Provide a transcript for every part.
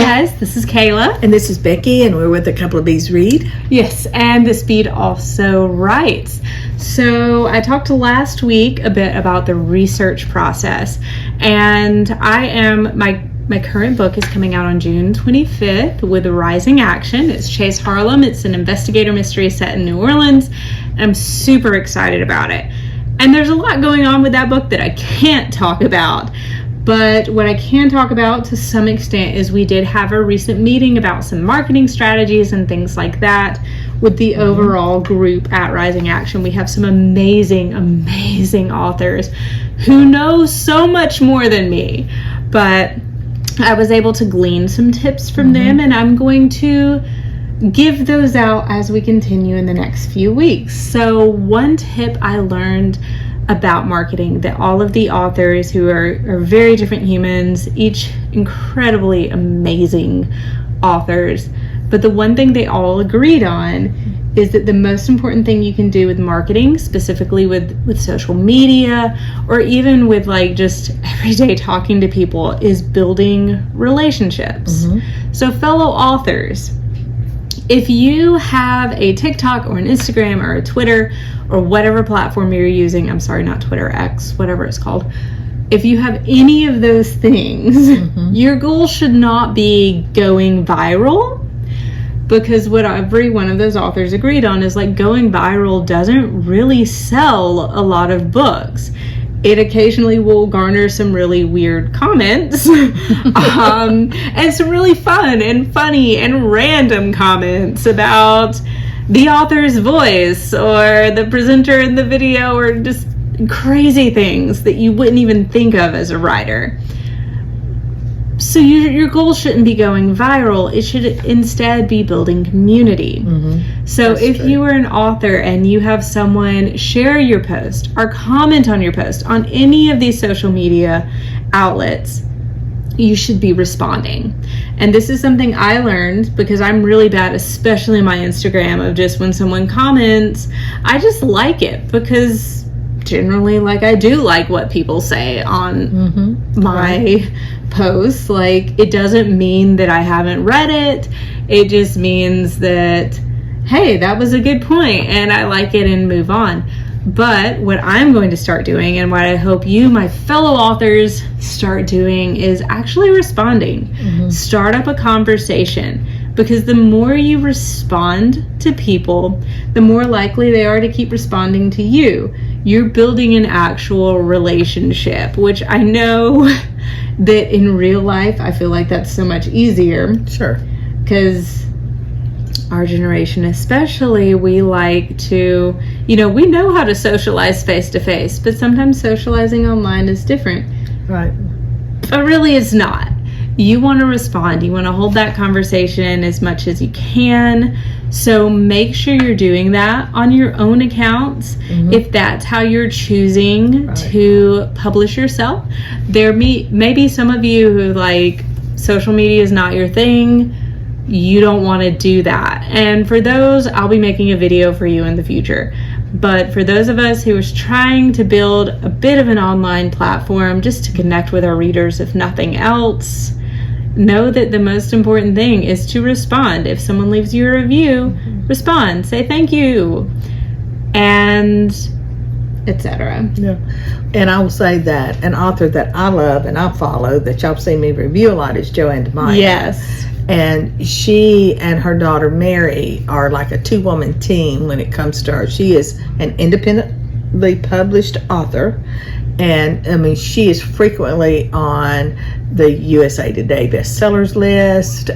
guys, this is Kayla. And this is Becky, and we're with A Couple of Bees Read. Yes, and This Bead also writes. So I talked last week a bit about the research process, and my current book is coming out on June 25th with Rising Action. It's Chase Harlem. It's an investigator mystery set in New Orleans, and I'm super excited about it. And there's a lot going on with that book that I can't talk about. But what I can talk about to some extent is we did have a recent meeting about some marketing strategies and things like that with the overall group at Rising Action. We have some amazing, amazing authors who know so much more than me. But I was able to glean some tips from them, and I'm going to give those out as we continue in the next few weeks. So one tip I learned about marketing that all of the authors who are very different humans, each incredibly amazing authors, but the one thing they all agreed on is that the most important thing you can do with marketing, specifically with social media or even with like just everyday talking to people, is building relationships. So fellow authors, if you have a TikTok or an Instagram or a Twitter or whatever platform you're using, I'm sorry, not Twitter, X, whatever it's called. If you have any of those things, your goal should not be going viral, because what every one of those authors agreed on is like going viral doesn't really sell a lot of books. It occasionally will garner some really weird comments and some really fun and funny and random comments about the author's voice or the presenter in the video, or just crazy things that you wouldn't even think of as a writer. So your goal shouldn't be going viral. It should instead be building community. So that's if true. You are an author and you have someone share your post or comment on your post on any of these social media outlets, you should be responding. And this is something I learned because I'm really bad, especially my Instagram, of just when someone comments, I just like it because generally, like, I do like what people say on my posts. Like, it doesn't mean that I haven't read it. It just means that, hey, that was a good point and I like it, and move on. But what I'm going to start doing, and what I hope you, my fellow authors, start doing, is actually responding. Start up a conversation, because the more you respond to people, the more likely they are to keep responding to you. You're building an actual relationship, which I know that in real life, I feel like that's so much easier. Sure. Because our generation especially, we like to, we know how to socialize face to face, but sometimes socializing online is different. Right. But really it's not. You want to respond. You want to hold that conversation as much as you can. So make sure you're doing that on your own accounts. If that's how you're choosing to publish yourself. There may be some of you who, like, social media is not your thing. You don't want to do that. And for those, I'll be making a video for you in the future. But for those of us who are trying to build a bit of an online platform just to connect with our readers, if nothing else, know that the most important thing is to respond. If someone leaves you a review, respond, say thank you, and etc. Yeah. And I will say that an author that I love and I follow, that y'all see me review a lot, is Joanne DeMaio. Yes. And she and her daughter Mary are like a two-woman team when it comes to her. She is an independently published author, and I mean, she is frequently on the USA Today bestsellers list.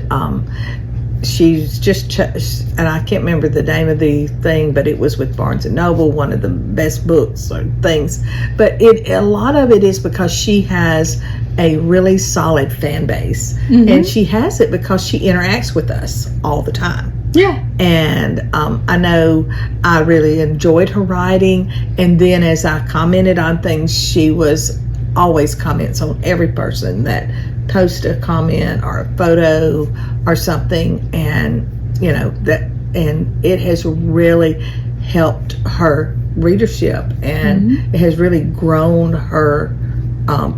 She's just, and I can't remember the name of the thing, but it was with Barnes and Noble, one of the best books or things. But a lot of it is because she has a really solid fan base, and she has it because she interacts with us all the time. Yeah. And I know I really enjoyed her writing, and then as I commented on things, she was always comments on every person that post a comment or a photo or something, and and it has really helped her readership, and it has really grown her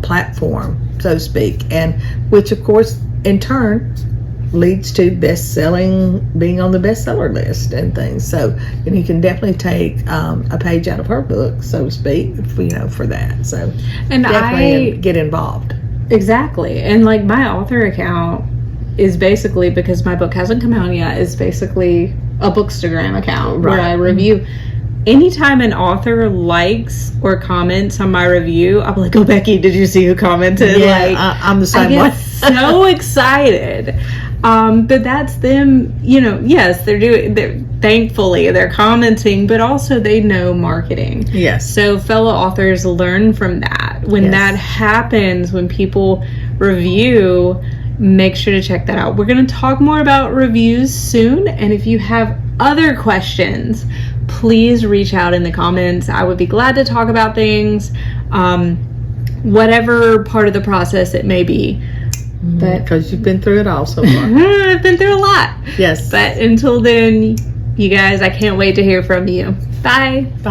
platform, so to speak, and which of course in turn leads to being on the bestseller list and things. So, and you can definitely take a page out of her book, so to speak, for that. So, and definitely get involved. Exactly. And like my author account is basically, because my book hasn't come out yet, is basically a Bookstagram account where I review. Anytime an author likes or comments on my review, I'm like, "Oh, Becky, did you see who commented?" Yeah, I'm the same way. So excited. But that's them, yes, thankfully they're commenting, but also they know marketing. Yes. So fellow authors learn from that. When that happens, when people review, make sure to check that out. We're going to talk more about reviews soon. And if you have other questions, please reach out in the comments. I would be glad to talk about things, whatever part of the process it may be. But because you've been through it all so far. I've been through a lot. Yes. But until then, you guys, I can't wait to hear from you. Bye.